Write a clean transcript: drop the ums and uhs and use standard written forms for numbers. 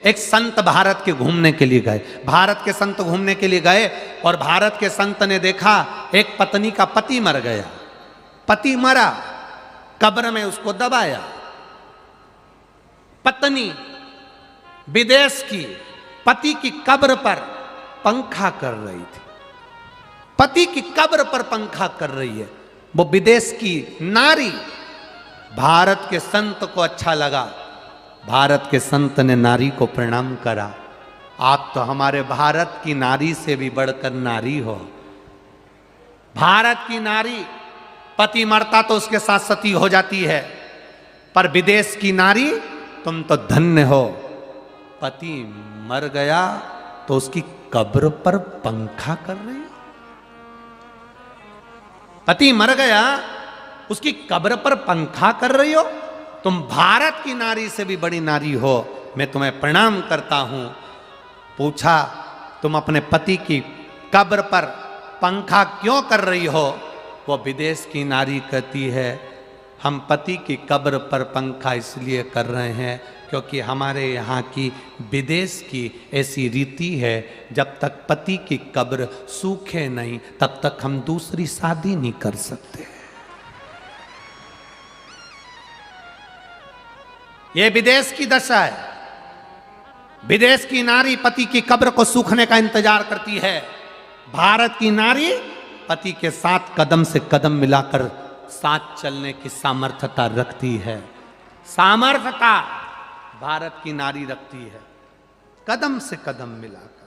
एक संत भारत के घूमने के लिए गए, भारत के संत घूमने के लिए गए और भारत के संत ने देखा एक पत्नी का पति मर गया, पति मरा, कब्र में उसको दबाया। पत्नी विदेश की पति की कब्र पर पंखा कर रही थी, पति की कब्र पर पंखा कर रही है वो विदेश की नारी। भारत के संत को अच्छा लगा, भारत के संत ने नारी को प्रणाम करा। आप तो हमारे भारत की नारी से भी बढ़कर नारी हो। भारत की नारी पति मरता तो उसके साथ सती हो जाती है, पर विदेश की नारी तुम तो धन्य हो, पति मर गया तो उसकी कब्र पर पंखा कर रही हो। पति मर गया उसकी कब्र पर पंखा कर रही हो, तुम भारत की नारी से भी बड़ी नारी हो, मैं तुम्हें प्रणाम करता हूं। पूछा तुम अपने पति की कब्र पर पंखा क्यों कर रही हो? वो विदेश की नारी कहती है हम पति की कब्र पर पंखा इसलिए कर रहे हैं क्योंकि हमारे यहाँ की विदेश की ऐसी रीति है, जब तक पति की कब्र सूखे नहीं तब तक हम दूसरी शादी नहीं कर सकते। ये विदेश की दशा है। विदेश की नारी पति की कब्र को सूखने का इंतजार करती है, भारत की नारी पति के साथ कदम से कदम मिलाकर साथ चलने की सामर्थ्यता रखती है। सामर्थ्यता भारत की नारी रखती है, कदम से कदम मिलाकर।